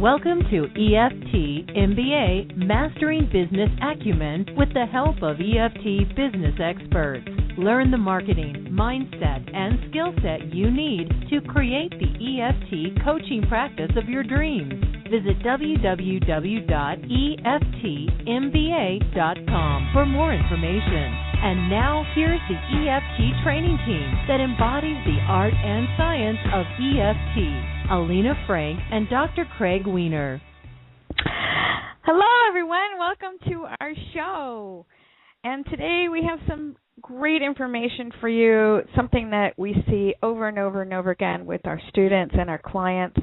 Welcome to EFT MBA, Mastering Business Acumen with the help of EFT business experts. Learn the marketing, mindset, and skill set you need to create the EFT coaching practice of your dreams. Visit www.eftmba.com for more information. And now, here's the EFT training team that embodies the art and science of EFT. Alina Frank and Dr. Craig Weiner. Hello, everyone. Welcome to our show. And today we have some great information for you, something that we see over and over and over again with our students and our clients,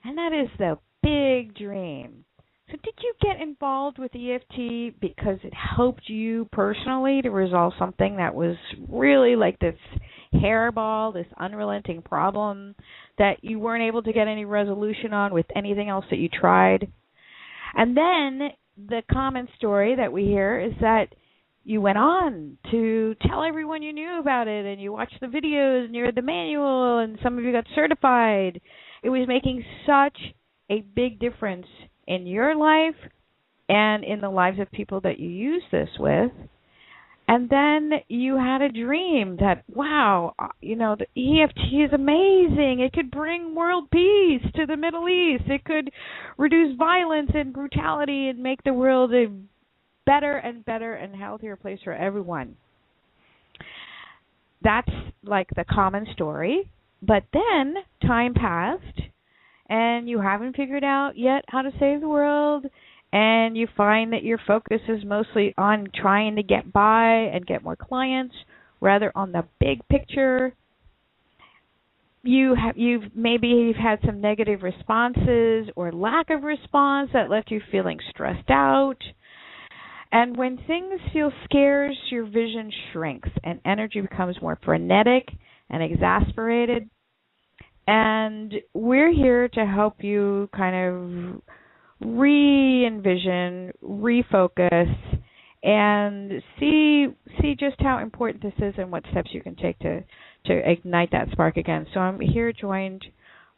and that is the big dream. So did you get involved with EFT because it helped you personally to resolve something that was really like this hairball, this unrelenting problem that you weren't able to get any resolution on with anything else that you tried? And then the common story that we hear is that you went on to tell everyone you knew about it, and you watched the videos, and you read the manual, and some of you got certified. It was making such a big difference in your life and in the lives of people that you use this with. And then you had a dream that, wow, the EFT is amazing. It could bring world peace to the Middle East. It could reduce violence and brutality and make the world a better and better and healthier place for everyone. That's like the common story. But then time passed, and you haven't figured out yet how to save the world, and you find that your focus is mostly on trying to get by and get more clients rather on the big picture. You've had some negative responses or lack of response that left you feeling stressed out. And when things feel scarce, your vision shrinks and energy becomes more frenetic and exasperated. And we're here to help you kind of re-envision, refocus, and see just how important this is and what steps you can take to ignite that spark again. So I'm here joined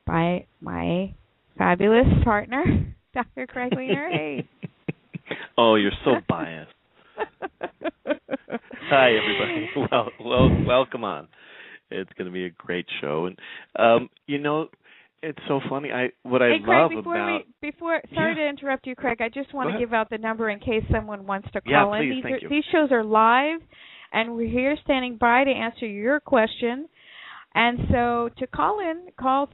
by my fabulous partner, Dr. Craig Weiner. Hey. Oh, you're so biased. Hi, everybody. Welcome on. It's going to be a great show. And, it's so funny. Sorry to interrupt you, Craig. I just want to give out the number in case someone wants to call in. These shows are live, and we're here standing by to answer your question. And so to call in, call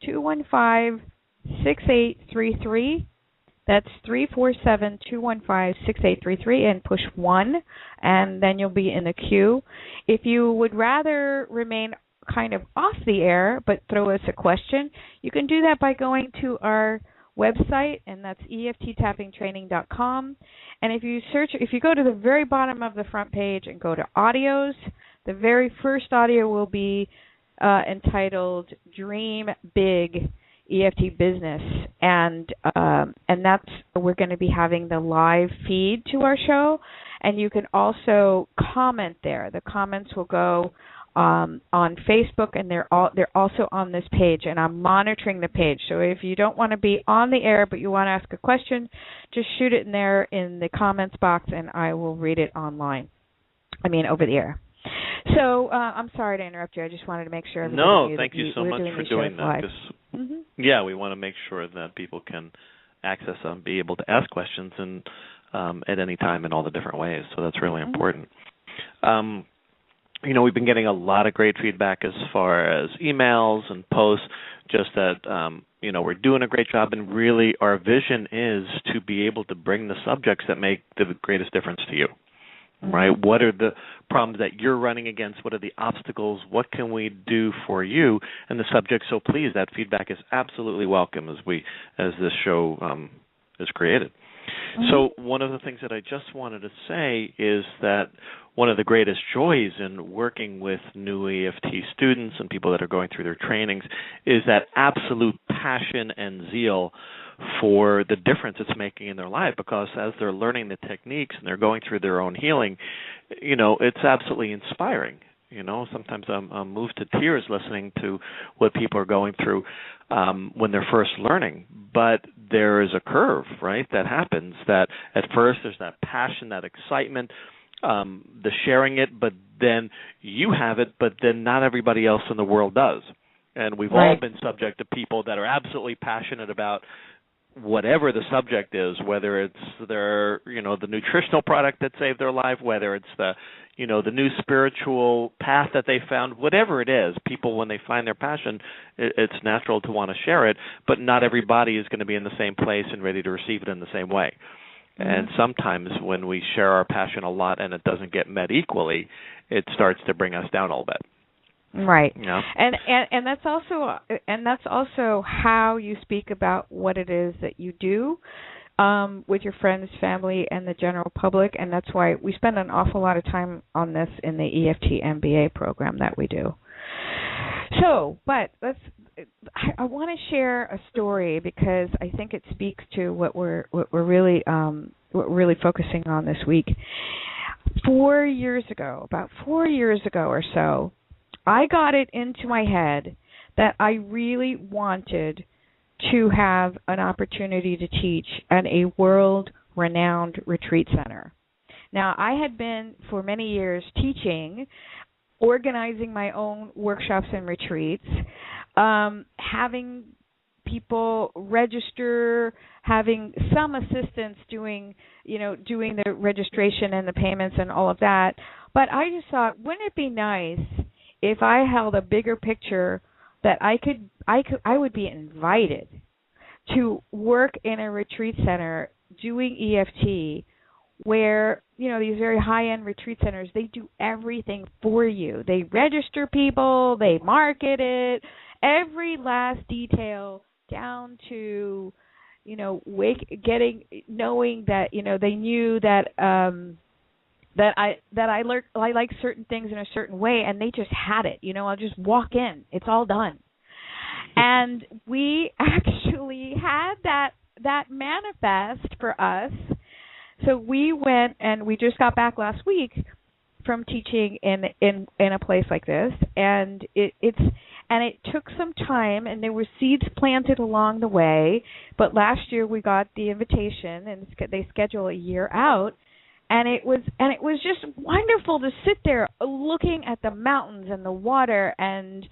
347-215-6833. That's 347-215-6833, and push 1, and then you'll be in the queue. If you would rather remain kind of off the air but throw us a question, you can do that by going to our website, and that's EFTtappingtraining.com. And if you go to the very bottom of the front page and go to audios, the very first audio will be entitled Dream Big EFT Business, and that's we're going to be having the live feed to our show, and you can also comment there. The comments will go on Facebook, and they're also on this page, and I'm monitoring the page. So if you don't want to be on the air but you want to ask a question, just shoot it in there in the comments box, and I will read it over the air. So I'm sorry to interrupt you. I just wanted to make sure everybody knew. No, thank you so much for doing that. Yeah, we want to make sure that people can access them, be able to ask questions and at any time in all the different ways. So that's really important. We've been getting a lot of great feedback as far as emails and posts, just that, we're doing a great job, and really our vision is to be able to bring the subjects that make the greatest difference to you. Right? What are the problems that you're running against? What are the obstacles? What can we do for you and the subject? So please, that feedback is absolutely welcome as this show is created. So one of the things that I just wanted to say is that one of the greatest joys in working with new EFT students and people that are going through their trainings is that absolute passion and zeal for the difference it's making in their life, because as they're learning the techniques and they're going through their own healing, it's absolutely inspiring. Sometimes I'm moved to tears listening to what people are going through when they're first learning. But there is a curve, right, that happens. That at first there's that passion, that excitement, the sharing it, but then you have it, but then not everybody else in the world does. And we've all been subject to people that are absolutely passionate about whatever the subject is, whether it's their, the nutritional product that saved their life, whether it's the new spiritual path that they found, whatever it is, people, when they find their passion, it's natural to want to share it, but not everybody is going to be in the same place and ready to receive it in the same way. Mm-hmm. And sometimes when we share our passion a lot and it doesn't get met equally, it starts to bring us down a little bit. Right. Yeah. And that's also how you speak about what it is that you do with your friends, family, and the general public, and that's why we spend an awful lot of time on this in the EFT MBA program that we do. So, but I want to share a story because I think it speaks to what we're really focusing on this week. About 4 years ago or so, I got it into my head that I really wanted to have an opportunity to teach at a world-renowned retreat center. Now, I had been for many years teaching, organizing my own workshops and retreats, having people register, having some assistance doing the registration and the payments and all of that. But I just thought, wouldn't it be nice if I held a bigger picture that I would be invited to work in a retreat center doing EFT, where these very high-end retreat centers, they do everything for you. They register people, they market it, every last detail down to knowing that they knew that that I like certain things in a certain way, and they just had it. I'll just walk in. It's all done. And we actually had that manifest for us. So we went, and we just got back last week from teaching in a place like this, and it took some time, and there were seeds planted along the way. But last year we got the invitation, and they schedule a year out. And it was just wonderful to sit there looking at the mountains and the water and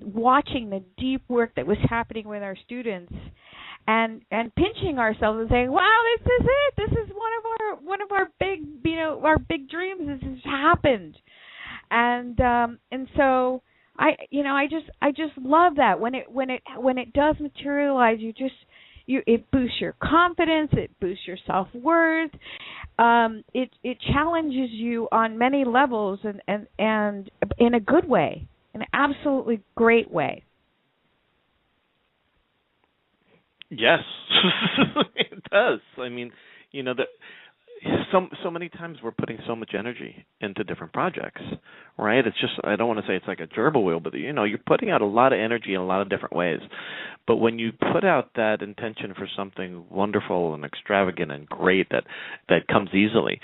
watching the deep work that was happening with our students, and pinching ourselves and saying, "Wow, this is it! This is one of our big dreams. This has happened." And so I just love that when it does materialize. It boosts your confidence. It boosts your self-worth. It challenges you on many levels, and in a good way, an absolutely great way. Yes, it does. I mean, so many times we're putting so much energy into different projects, right? It's just, I don't want to say it's like a gerbil wheel, but you're putting out a lot of energy in a lot of different ways. But when you put out that intention for something wonderful and extravagant and great that comes easily,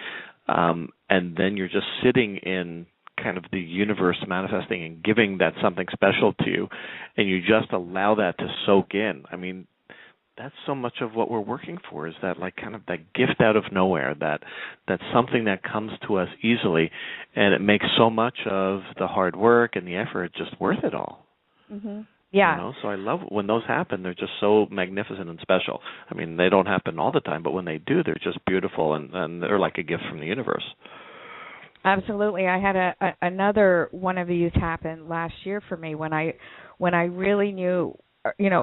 and then you're just sitting in kind of the universe manifesting and giving that something special to you, and you just allow that to soak in. I mean, that's so much of what we're working for, is that like kind of that gift out of nowhere, that's something that comes to us easily, and it makes so much of the hard work and the effort just worth it all. Mm-hmm. Yeah. So I love when those happen. They're just so magnificent and special. I mean, they don't happen all the time, but when they do, they're just beautiful, and they're like a gift from the universe. Absolutely. I had another one of these happen last year for me when I really knew,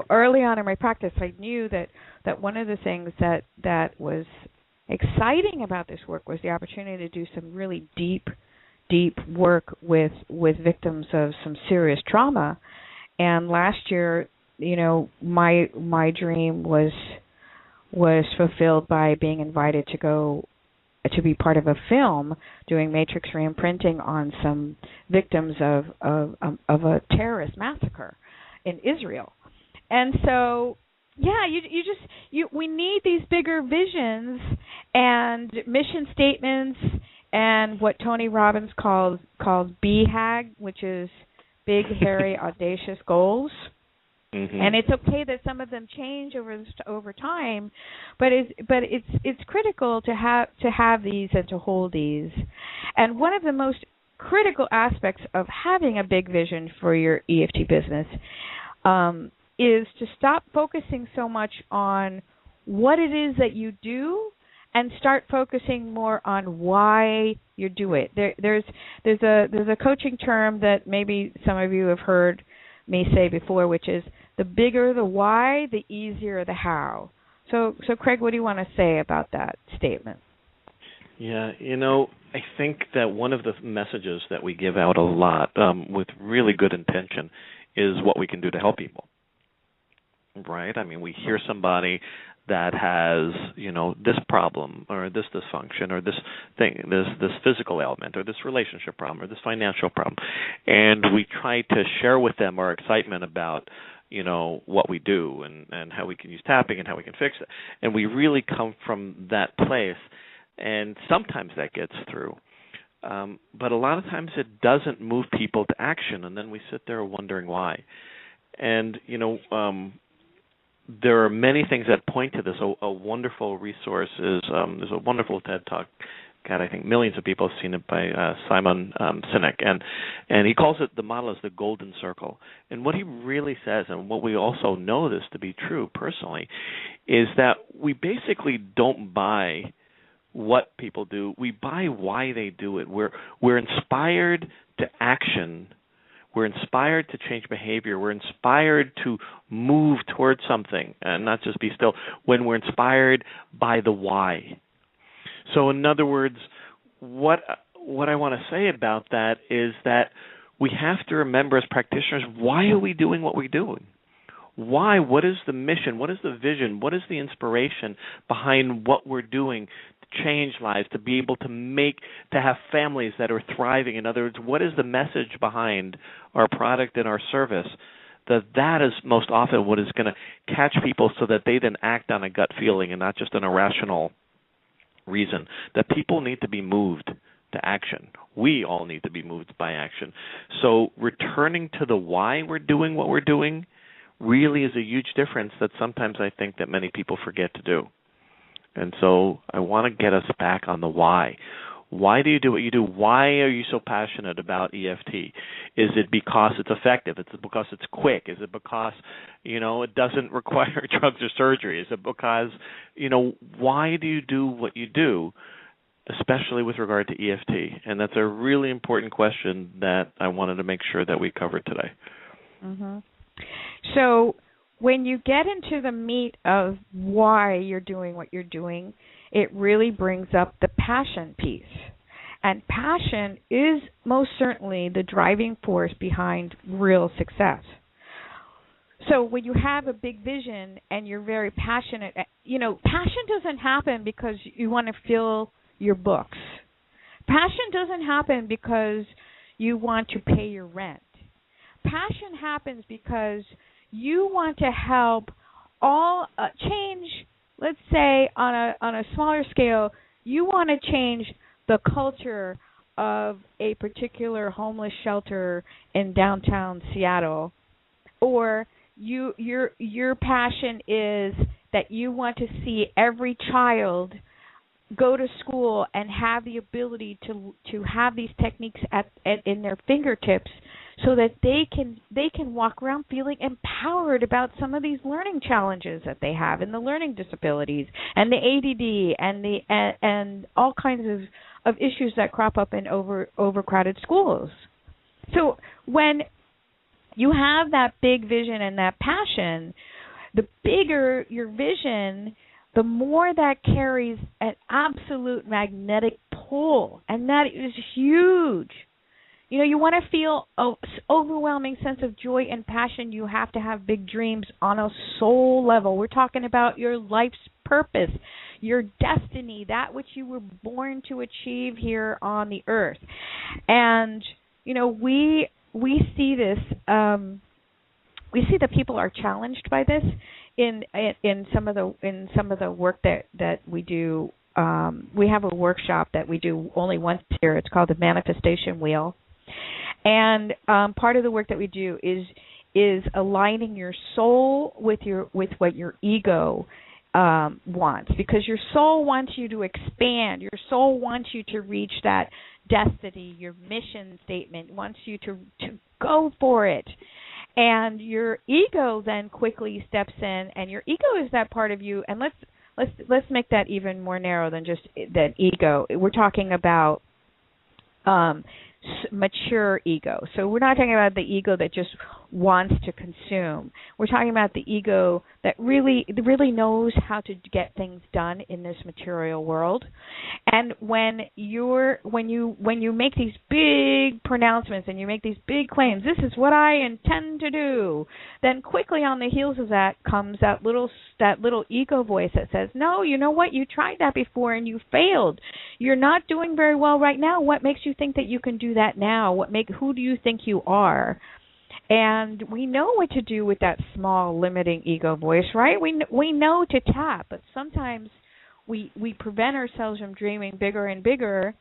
early on in my practice, I knew that one of the things that was exciting about this work was the opportunity to do some really deep work with victims of some serious trauma. And last year, my dream was fulfilled by being invited to be part of a film doing matrix reimprinting on some victims of a terrorist massacre in Israel. And so, yeah, we need these bigger visions and mission statements and what Tony Robbins calls BHAG, which is big, hairy, audacious goals. Mm-hmm. And it's okay that some of them change over time, but it's critical to have these and to hold these. And one of the most critical aspects of having a big vision for your EFT business is to stop focusing so much on what it is that you do and start focusing more on why you do it. There's a coaching term that maybe some of you have heard me say before, which is the bigger the why, the easier the how. So Craig, what do you want to say about that statement? Yeah, I think that one of the messages that we give out a lot with really good intention is what we can do to help people, right? I mean, we hear somebody that has, this problem or this dysfunction or this thing, this physical ailment or this relationship problem or this financial problem, and we try to share with them our excitement about, what we do and how we can use tapping and how we can fix it. And we really come from that place, and sometimes that gets through. But a lot of times it doesn't move people to action, and then we sit there wondering why. And, there are many things that point to this. A wonderful resource is there's a wonderful TED Talk. God, I think millions of people have seen it by Simon Sinek, and he calls it, the model is the golden circle. And what he really says, and what we also know this to be true personally, is that we basically don't buy what people do. We buy why they do it. We're inspired to action. We're inspired to change behavior. We're inspired to move towards something and not just be still when we're inspired by the why. So in other words, what I want to say about that is that we have to remember as practitioners, why are we doing what we're doing? Why? What is the mission? What is the vision? What is the inspiration behind what we're doing to change lives, to be able to have families that are thriving? In other words, what is the message behind our product and our service? That is most often what is going to catch people so that they then act on a gut feeling and not just an irrational reason. That people need to be moved to action. We all need to be moved by action. So returning to the why we're doing what we're doing really is a huge difference that sometimes I think that many people forget to do. And so I want to get us back on the why. Why do you do what you do? Why are you so passionate about EFT? Is it because it's effective? Is it because it's quick? Is it because, it doesn't require drugs or surgery? Is it because, why do you do what you do, especially with regard to EFT? And that's a really important question that I wanted to make sure that we covered today. Mm-hmm. So when you get into the meat of why you're doing what you're doing, it really brings up the passion piece. And passion is most certainly the driving force behind real success. So when you have a big vision and you're very passionate, passion doesn't happen because you want to fill your books. Passion doesn't happen because you want to pay your rent. Passion happens because you want to help change. Let's say on a smaller scale, you want to change the culture of a particular homeless shelter in downtown Seattle, or your passion is that you want to see every child go to school and have the ability to have these techniques in their fingertips, so that they can walk around feeling empowered about some of these learning challenges that they have, and the learning disabilities, and the ADD, and all kinds of issues that crop up in overcrowded schools. So when you have that big vision and that passion, the bigger your vision, the more that carries an absolute magnetic pull, and that is huge. You want to feel an overwhelming sense of joy and passion. You have to have big dreams on a soul level. We're talking about your life's purpose, your destiny, that which you were born to achieve here on the earth. And, we see this, we see that people are challenged by this in some of the work that we do we have a workshop that we do only once a year. It's called the Manifestation Wheel. And part of the work that we do is aligning your soul with what your ego wants, because your soul wants you to expand. Your soul wants you to reach that destiny, your mission statement, wants you to go for it. And your ego then quickly steps in, and your ego is that part of you. And let's make that even more narrow than just that ego. We're talking about mature ego. So we're not talking about the ego that just wants to consume. We're talking about the ego that really knows how to get things done in this material world. And when you make these big pronouncements and you make these big claims, this is what I intend to do, then quickly on the heels of that comes that little ego voice that says, no, you know what, you tried that before and you failed. You're not doing very well right now. What makes you think that you can do that now? Who do you think you are? And we know what to do with that small, limiting ego voice, right? We know to tap, but sometimes we prevent ourselves from dreaming bigger and bigger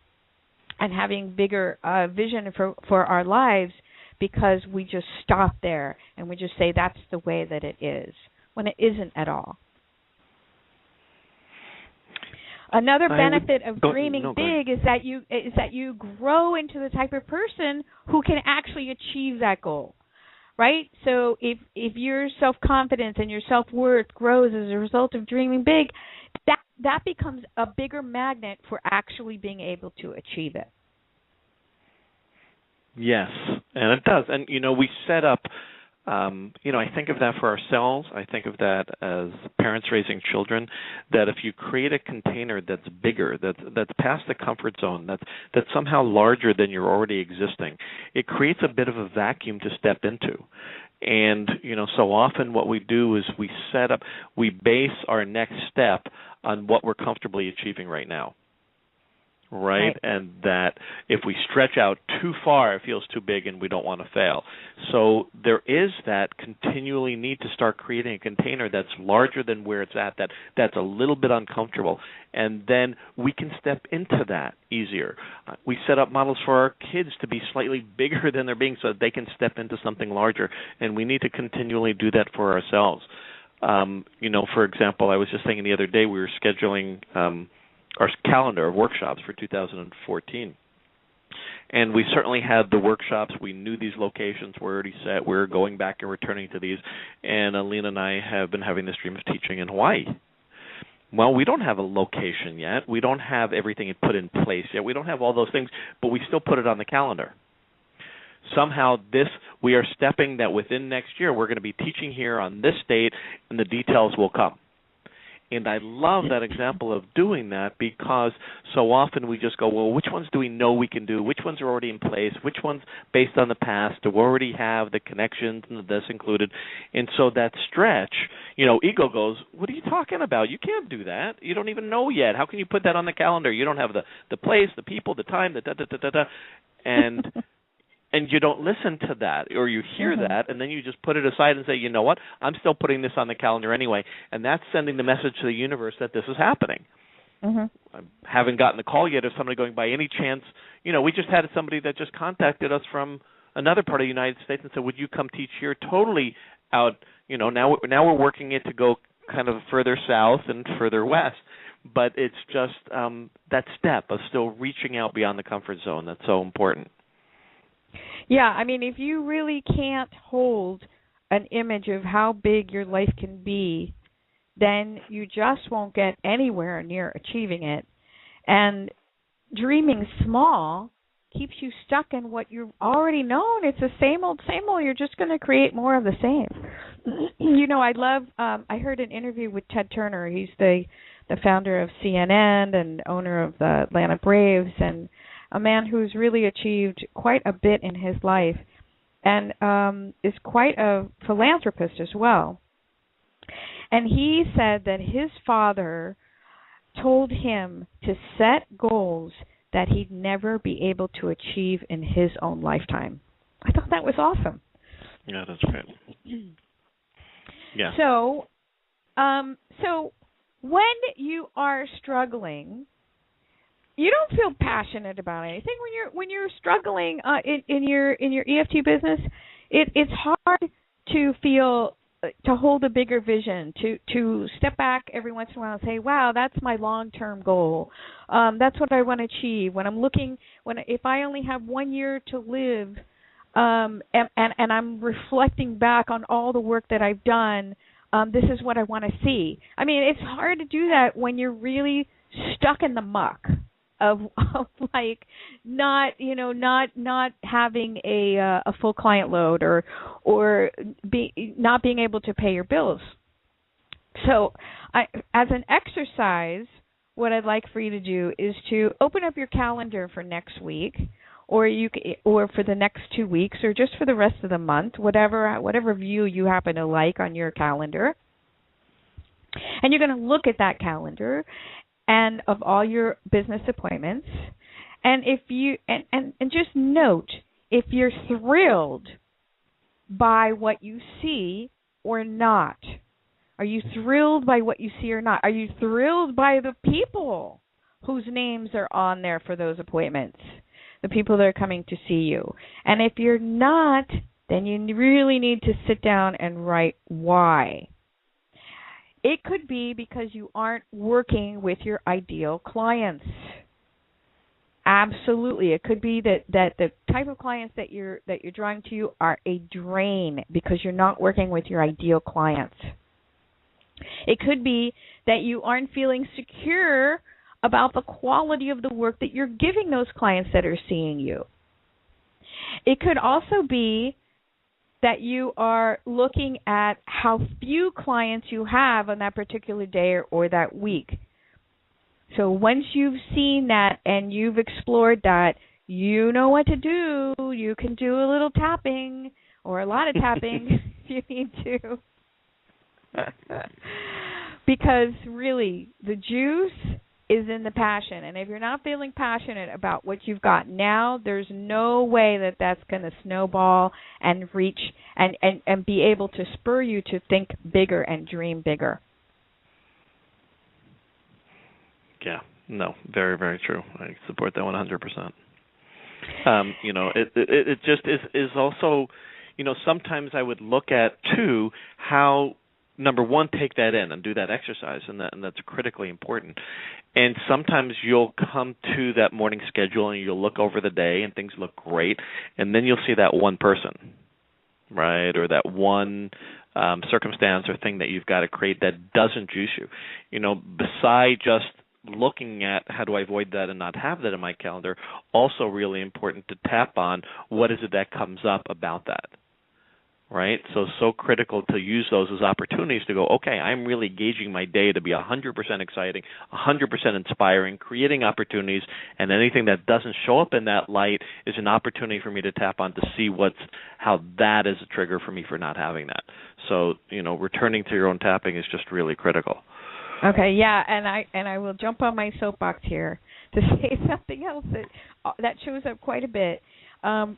and having bigger vision for our lives because we just stop there and we just say that's the way that it is, when it isn't at all. Another benefit of dreaming big is that you grow into the type of person who can actually achieve that goal. Right? So if your self-confidence and your self-worth grows as a result of dreaming big, that becomes a bigger magnet for actually being able to achieve it. Yes, and it does. And, we set up, I think of that for ourselves. I think of that as parents raising children, that if you create a container that's bigger, that's past the comfort zone, that's somehow larger than you're already existing, it creates a bit of a vacuum to step into. And, so often what we do is we base our next step on what we're comfortably achieving right now. Right? And that if we stretch out too far, it feels too big and we don't want to fail. So there is that continually need to start creating a container that's larger than where it's at, that's a little bit uncomfortable. And then we can step into that easier. We set up models for our kids to be slightly bigger than they're being so that they can step into something larger. And we need to continually do that for ourselves. For example, I was just thinking the other day we were scheduling our calendar of workshops for 2014. And we certainly had the workshops. We knew these locations were already set. We were going back and returning to these. And Alina and I have been having this dream of teaching in Hawaii. Well, we don't have a location yet. We don't have everything put in place yet. We don't have all those things, but we still put it on the calendar. Somehow we are stepping that within next year we're going to be teaching here on this date, and the details will come. And I love that example of doing that because so often we just go, well, which ones do we know we can do? Which ones are already in place? Which ones based on the past do we already have the connections and the this included? And so that stretch, ego goes, what are you talking about? You can't do that. You don't even know yet. How can you put that on the calendar? You don't have the place, the people, the time, the da-da-da-da-da. And and you don't listen to that, or you hear that, and then you just put it aside and say, you know what, I'm still putting this on the calendar anyway, and that's sending the message to the universe that this is happening. I haven't gotten the call yet of somebody going, by any chance, we just had somebody that just contacted us from another part of the United States and said, would you come teach here totally out, now we're working it to go kind of further south and further west. But it's just that step of still reaching out beyond the comfort zone that's so important. Yeah, I mean, if you really can't hold an image of how big your life can be, then you just won't get anywhere near achieving it. And dreaming small keeps you stuck in what you've already known. It's the same old, same old. You're just going to create more of the same. I heard an interview with Ted Turner. He's the founder of CNN and owner of the Atlanta Braves, and a man who's really achieved quite a bit in his life and is quite a philanthropist as well. And he said that his father told him to set goals that he'd never be able to achieve in his own lifetime. I thought that was awesome. Yeah, that's great. Yeah. So when you are struggling, you don't feel passionate about anything. When you're struggling in your EFT business, it's hard to feel, to hold a bigger vision, to step back every once in a while and say, wow, that's my long-term goal. That's what I want to achieve. If I only have 1 year to live, and I'm reflecting back on all the work that I've done, this is what I want to see. I mean, it's hard to do that when you're really stuck in the muck of like not having a full client load or not being able to pay your bills. So, as an exercise, what I'd like for you to do is to open up your calendar for next week, or for the next 2 weeks, or just for the rest of the month, whatever view you happen to like on your calendar. And you're going to look at that calendar and of all your business appointments, and if you and just note if you're thrilled by what you see or not. Are you thrilled by what you see or not? Are you thrilled by the people whose names are on there for those appointments, the people that are coming to see you? And if you're not, then you really need to sit down and write why. It could be because you aren't working with your ideal clients. Absolutely. It could be that the type of clients that you're drawing to you are a drain because you're not working with your ideal clients. It could be that you aren't feeling secure about the quality of the work that you're giving those clients that are seeing you. It could also be that you are looking at how few clients you have on that particular day or that week. So once you've seen that and you've explored that, you know what to do. You can do a little tapping or a lot of tapping if you need to. Because really, the juice is in the passion. And if you're not feeling passionate about what you've got now, there's no way that that's going to snowball and reach and be able to spur you to think bigger and dream bigger. Yeah, no, very, very true. I support that 100%. It just is also, sometimes I would look at, too, how, number one, take that in and do that exercise, and that's critically important. And sometimes you'll come to that morning schedule and you'll look over the day and things look great, and then you'll see that one person, right, or that one circumstance or thing that you've got to create that doesn't juice you. Beside just looking at how do I avoid that and not have that in my calendar, also really important to tap on what is it that comes up about that. Right? So critical to use those as opportunities to go, okay, I'm really gauging my day to be 100% exciting, 100% inspiring, creating opportunities, and anything that doesn't show up in that light is an opportunity for me to tap on to see how that is a trigger for me for not having that. So, returning to your own tapping is just really critical. Okay, yeah, and I will jump on my soapbox here to say something else that shows up quite a bit. And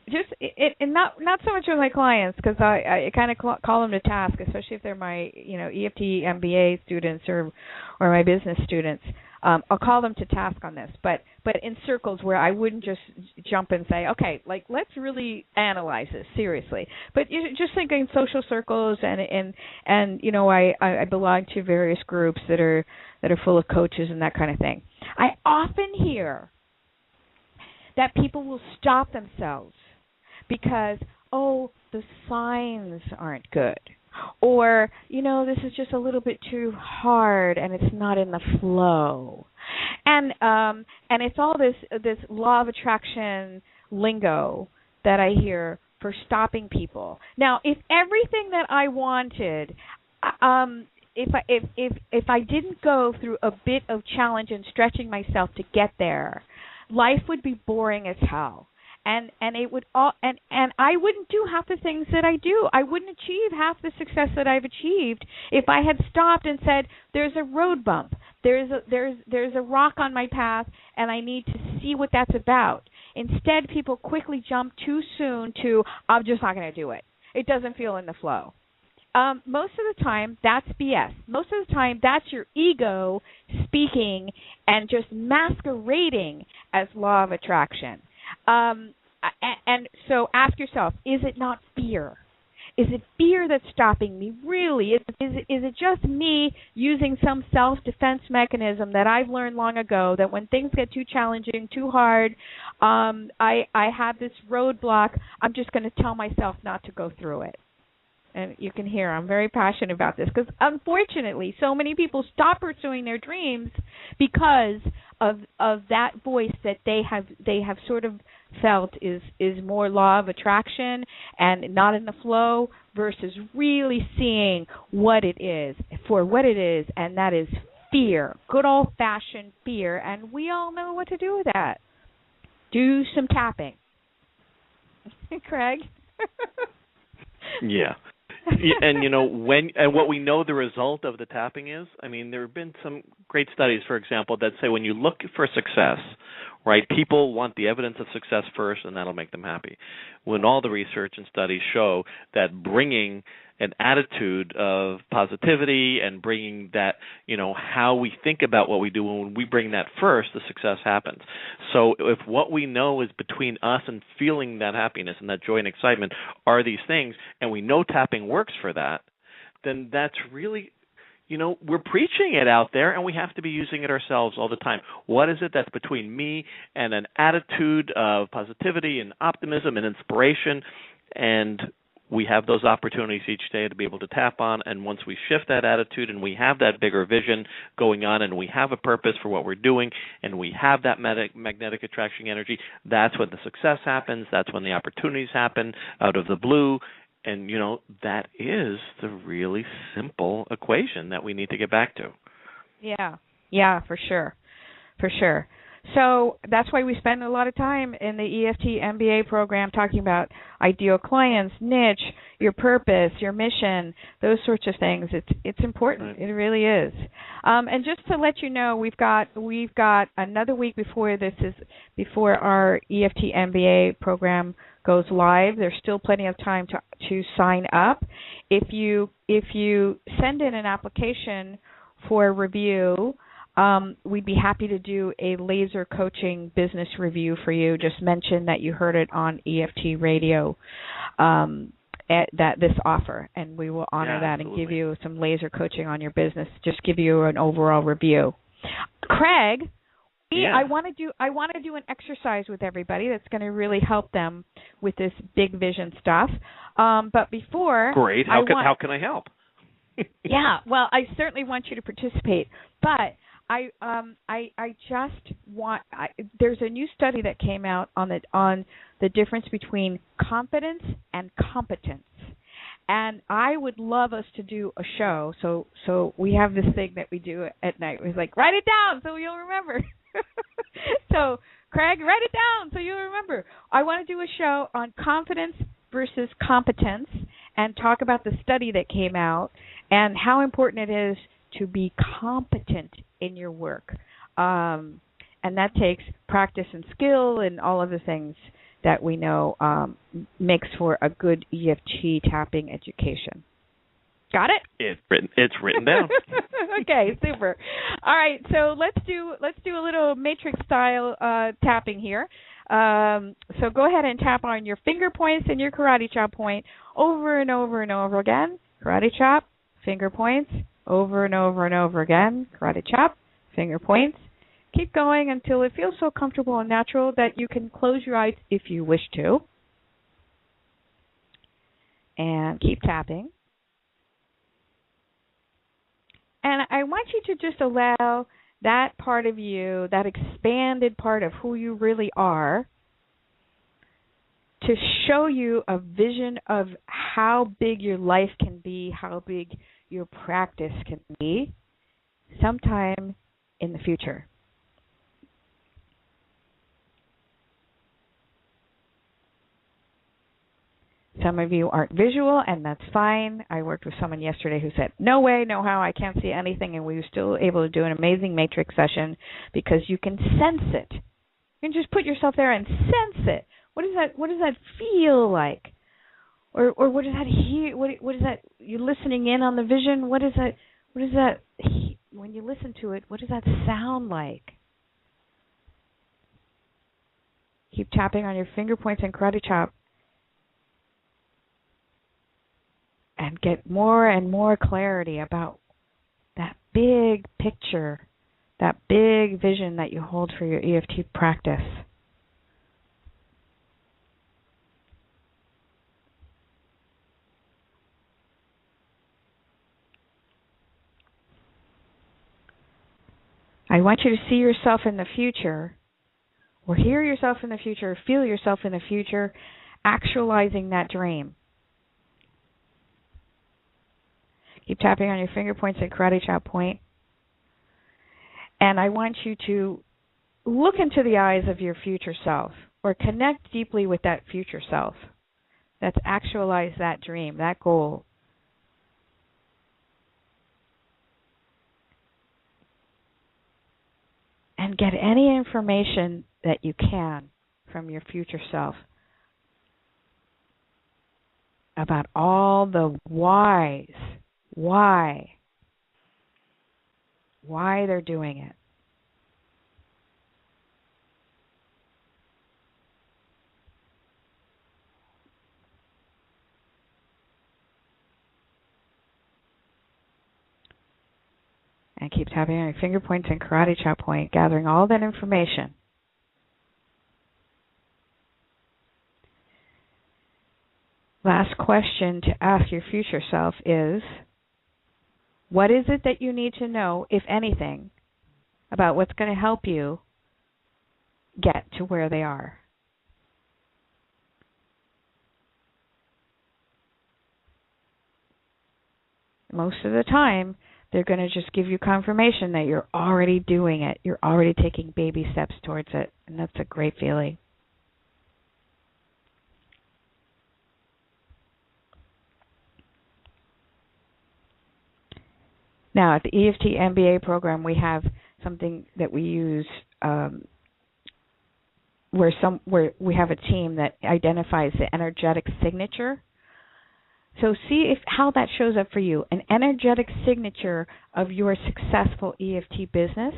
not so much with my clients, because I kind of call them to task, especially if they're my EFT MBA students or my business students. I'll call them to task on this, but in circles where I wouldn't just jump and say, okay, like let's really analyze this seriously. But just think in social circles and I belong to various groups that are full of coaches and that kind of thing. I often hear that people will stop themselves because, the signs aren't good. Or, this is just a little bit too hard and it's not in the flow. And it's all this law of attraction lingo that I hear for stopping people. Now, if everything that I wanted, if I didn't go through a bit of challenge and stretching myself to get there, life would be boring as hell, and it would and I wouldn't do half the things that I do. I wouldn't achieve half the success that I've achieved if I had stopped and said, "There's a road bump. There's a rock on my path, and I need to see what that's about." Instead, people quickly jump too soon to, "I'm just not going to do it. It doesn't feel in the flow." most of the time, that's BS. Most of the time, that's your ego speaking and just masquerading as law of attraction. And so ask yourself, is it not fear? Is it fear that's stopping me? Really? Is it just me using some self-defense mechanism that I've learned long ago that when things get too challenging, too hard, I have this roadblock, I'm just going to tell myself not to go through it? And you can hear I'm very passionate about this because, unfortunately, so many people stop pursuing their dreams because of that voice that they have sort of felt is more law of attraction and not in the flow, versus really seeing what it is for what it is, and that is fear, good old-fashioned fear, and we all know what to do with that. Do some tapping. Craig? Yeah. And what we know the result of the tapping is, I mean, there have been some great studies, for example, that say when you look for success, right, people want the evidence of success first, and that'll make them happy. When all the research and studies show that bringing an attitude of positivity and bringing that, how we think about what we do, when we bring that first, the success happens. So if what we know is between us and feeling that happiness and that joy and excitement are these things, and we know tapping works for that, then that's really, we're preaching it out there, and we have to be using it ourselves all the time. What is it that's between me and an attitude of positivity and optimism and inspiration? And we have those opportunities each day to be able to tap on, and once we shift that attitude and we have that bigger vision going on and we have a purpose for what we're doing and we have that magnetic attraction energy, that's when the success happens, that's when the opportunities happen out of the blue. And, that is the really simple equation that we need to get back to. Yeah, for sure. So that's why we spend a lot of time in the EFT MBA program talking about ideal clients, niche, your purpose, your mission, those sorts of things. It's important. Right. It really is. And just to let you know, we've got another week before our EFT MBA program goes live. There's still plenty of time to sign up. If you send in an application for review, we'd be happy to do a laser coaching business review for you. Just mention that you heard it on EFT Radio, this offer, and we will honor that and give you some laser coaching on your business. Just give you an overall review. Craig, I want to do an exercise with everybody that's going to really help them with this big vision stuff. But before, great. How can I help? Yeah, well, I certainly want you to participate, but I just want. There's a new study that came out on the difference between confidence and competence, and I would love us to do a show. So we have this thing that we do at night. We're like, write it down so you'll remember. So Craig, write it down so you'll remember. I want to do a show on confidence versus competence and talk about the study that came out and how important it is to be competent in your work. And that takes practice and skill and all of the things that we know makes for a good EFT tapping education. Got it? It's written down. Okay, super. All right, so let's do a little matrix style tapping here. So go ahead and tap on your finger points and your karate chop point over and over and over again. Karate chop, finger points, over and over and over again. Karate chop, finger points. Keep going until it feels so comfortable and natural that you can close your eyes if you wish to. And keep tapping. And I want you to just allow that part of you, that expanded part of who you really are, to show you a vision of how big your life can be, how big your practice can be, sometime in the future. Some of you aren't visual, and that's fine. I worked with someone yesterday who said, no way, no how, I can't see anything, and we were still able to do an amazing matrix session because you can sense it. You can just put yourself there and sense it. What does that feel like? Or what is that hear? What is that? You're listening in on the vision. What is that? What is that? When you listen to it, what does that sound like? Keep tapping on your finger points and karate chop. And get more and more clarity about that big picture, that big vision that you hold for your EFT practice. I want you to see yourself in the future, or hear yourself in the future, or feel yourself in the future, actualizing that dream. Keep tapping on your finger points and karate chop point. And I want you to look into the eyes of your future self, or connect deeply with that future self that's actualized that dream, that goal. And get any information that you can from your future self about all the whys, why they're doing it. And keep tapping on your finger points and karate chop point, gathering all that information. Last question to ask your future self is, what is it that you need to know, if anything, about what's going to help you get to where they are? Most of the time, they're going to just give you confirmation that you're already doing it. You're already taking baby steps towards it, and that's a great feeling. Now, at the EFT MBA program, we have something that we use where we have a team that identifies the energetic signature. So see how that shows up for you, an energetic signature of your successful EFT business.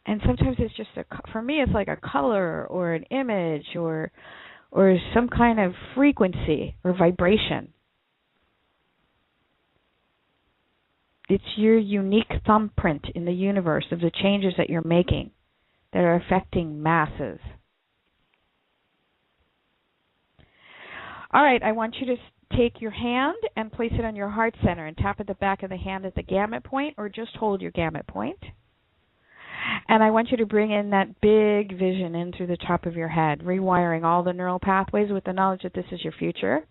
And sometimes it's just for me, it's like a color or an image or some kind of frequency or vibration. It's your unique thumbprint in the universe of the changes that you're making that are affecting masses. All right, I want you to take your hand and place it on your heart center and tap at the back of the hand at the gamut point, or just hold your gamut point. And I want you to bring in that big vision in through the top of your head, rewiring all the neural pathways with the knowledge that this is your future.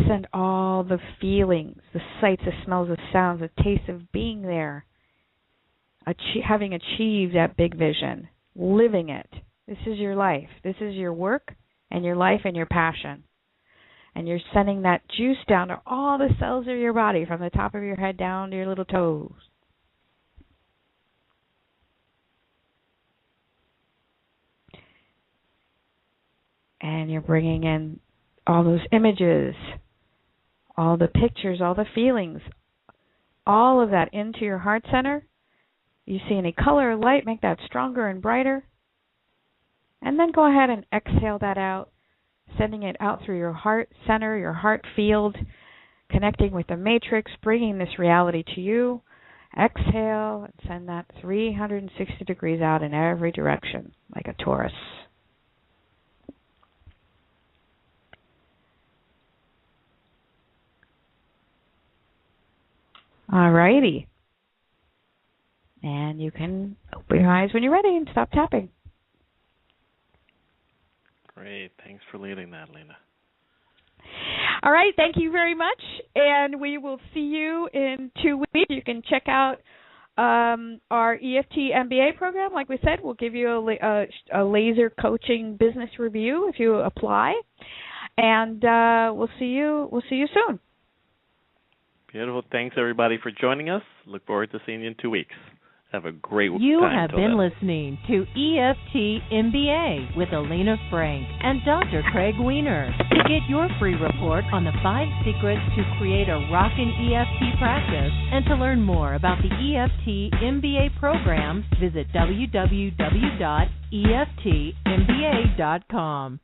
Send all the feelings, the sights, the smells, the sounds, the taste of being there, having achieved that big vision, living it. This is your life. This is your work and your life and your passion. And you're sending that juice down to all the cells of your body, from the top of your head down to your little toes. And you're bringing in all those images, all the pictures, all the feelings, all of that into your heart center. You see any color or light, make that stronger and brighter. And then go ahead and exhale that out, sending it out through your heart center, your heart field, connecting with the matrix, bringing this reality to you. Exhale and send that 360 degrees out in every direction, like a torus. All righty. And you can open your eyes when you're ready and stop tapping. Great. Thanks for leading that, Lena. All right. Thank you very much. And we will see you in 2 weeks. You can check out our EFT MBA program. Like we said, we'll give you a laser coaching business review if you apply. And we'll see you soon. Beautiful. Thanks, everybody, for joining us. Look forward to seeing you in 2 weeks. Have a great You time. have been listening to EFT MBA with Elena Frank and Dr. Craig Weiner. To get your free report on the 5 secrets to create a rockin' EFT practice and to learn more about the EFT MBA program, visit www.eftmba.com.